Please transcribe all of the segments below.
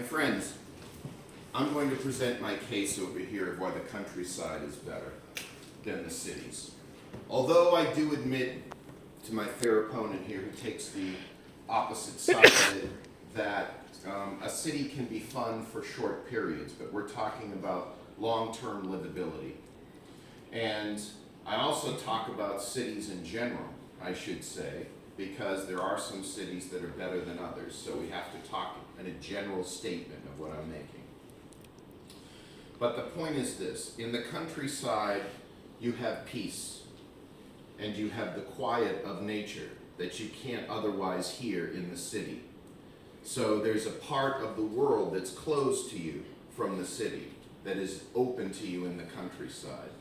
My friends, I'm going to present my case over here of why the countryside is better than the cities. Although I do admit to my fair opponent here who takes the opposite side of it that a city can be fun for short periods, but we're talking about long-term livability. And I also talk about cities in general, I should say, because there are some cities that are better than others, so we have to talk in a general statement of what I'm making. But the point is this: in the countryside, you have peace, and you have the quiet of nature that you can't otherwise hear in the city. So there's a part of the world that's closed to you from the city that is open to you in the countryside.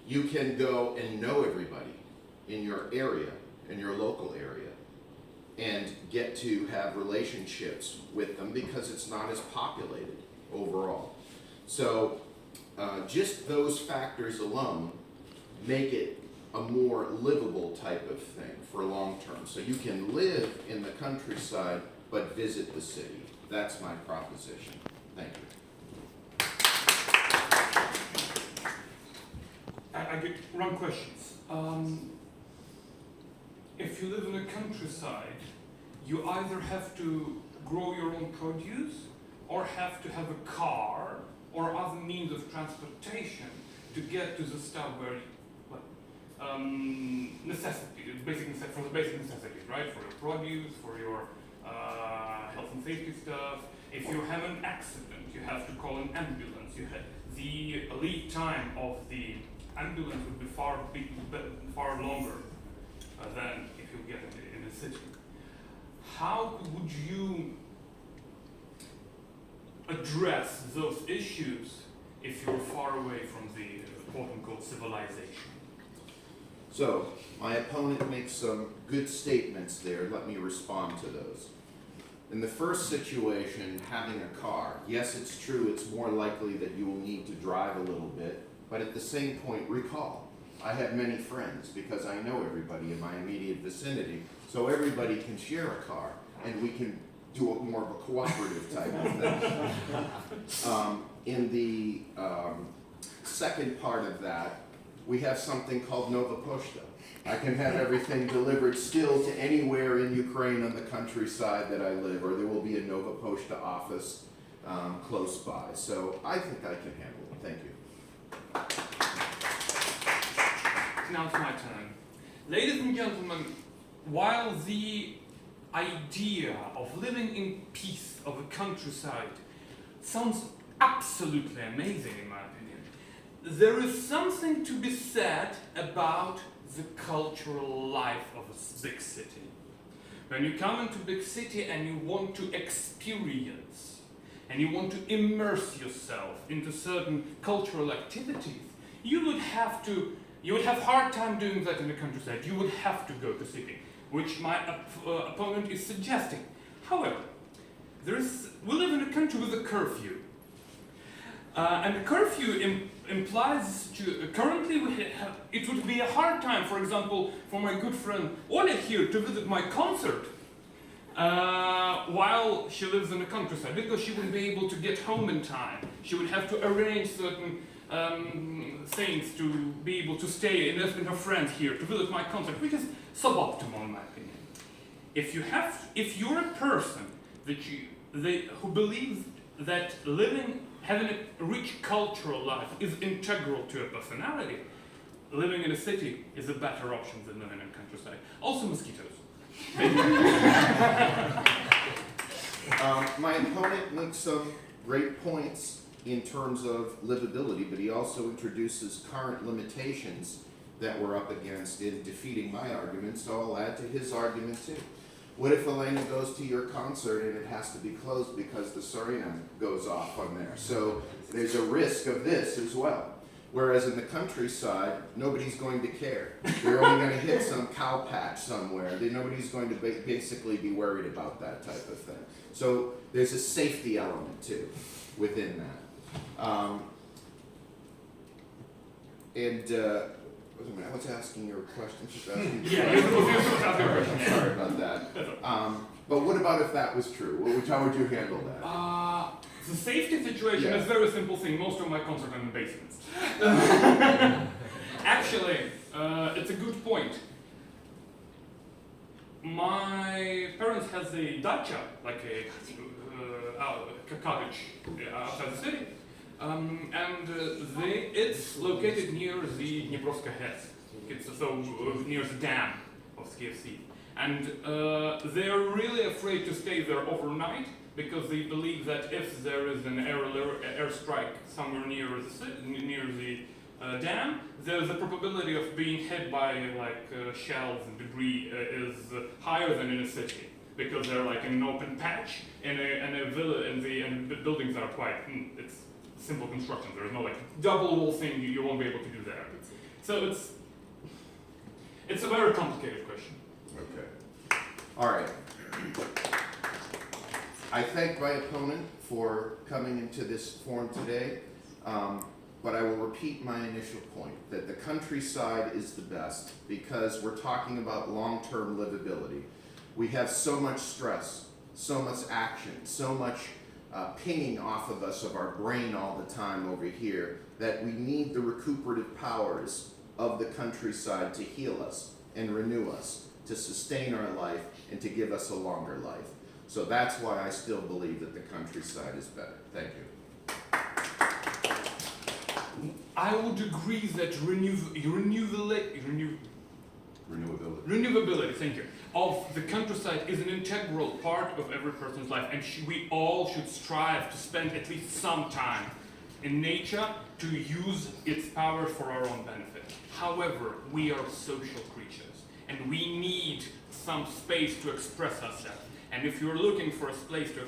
You can go and know everybody in your area, in your local area, and get to have relationships with them because it's not as populated overall. So just those factors alone make it a more livable type of thing for long term. So you can live in the countryside but visit the city. That's my proposition. Thank you. I get wrong questions. If you live in the countryside, you either have to grow your own produce or have to have a car or other means of transportation to get to the stuff where for the basic necessities, right? For your produce, for your health and safety stuff. If you have an accident, you have to call an ambulance. The lead time of the ambulance would be far longer than if you get in a city. How would you address those issues if you're far away from the quote-unquote civilization? So, my opponent makes some good statements there. Let me respond to those. In the first situation, having a car, yes, it's true, it's more likely that you will need to drive a little bit, but at the same point, recall, I have many friends because I know everybody in my immediate vicinity, so everybody can share a car, and we can do a more of a cooperative type of thing. In the second part of that, we have something called Nova Poshta. I can have everything delivered still to anywhere in Ukraine on the countryside that I live, or there will be a Nova Poshta office close by. So I think I can handle it. Thank you. Now it's my turn. Ladies and gentlemen, while the idea of living in peace of a countryside sounds absolutely amazing in my opinion, there is something to be said about the cultural life of a big city. When you come into a big city and you want to experience and you want to immerse yourself into certain cultural activities, you would have hard time doing that in the countryside. You would have to go to city, which my opponent is suggesting. However, we live in a country with a curfew. And the curfew implies currently it would be a hard time, for example, for my good friend Oля here to visit my concert while she lives in the countryside, because she wouldn't be able to get home in time. She would have to arrange certain things to be able to stay and with her friends here to visit my concert, which is suboptimal in my opinion. If you're a person who believes that having a rich cultural life is integral to your personality, living in a city is a better option than living in countryside. Also mosquitoes. My opponent makes some great points in terms of livability, but he also introduces current limitations that we're up against in defeating my argument, so I'll add to his argument too. What if Elena goes to your concert and it has to be closed because the sirena goes off on there? So there's a risk of this as well. Whereas in the countryside, nobody's going to care. They're only going to hit some cow patch somewhere. Nobody's going to basically be worried about that type of thing. So there's a safety element too within that. I was asking your question. Sorry about that. But what about if that was true? How would you handle that? safety situation Yeah. is a very simple thing. Most of my concerts are in basements. Actually, it's a good point. My parents has a dacha, like a cottage outside the city, and it's located near the Dnipro HES. It's so near the dam of the KFC, and they're really afraid to stay there overnight because they believe that if there is an airstrike somewhere near the dam, there's a probability of being hit by shells and debris is higher than in a city because they're like in an open patch and a villa and the buildings are quite it's simple construction. There's no like double wall thing you won't be able to do there. So it's a very complicated question. Okay. All right. I thank my opponent for coming into this forum today, but I will repeat my initial point that the countryside is the best because we're talking about long-term livability. We have so much stress, so much action, so much pinging off of us of our brain all the time over here that we need the recuperative powers of the countryside to heal us and renew us, to sustain our life and to give us a longer life. So that's why I still believe that the countryside is better. Thank you. I would agree that renewability, thank you, of the countryside is an integral part of every person's life, and we all should strive to spend at least some time in nature to use its power for our own benefit. However, we are social creatures, and we need some space to express ourselves. And if you're looking for a place to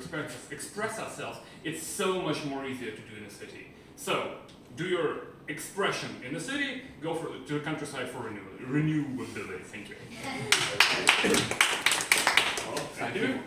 express ourselves, it's so much more easier to do in a city. So, do your expression in the city, go to the countryside for renewability. Thank you. Thank you.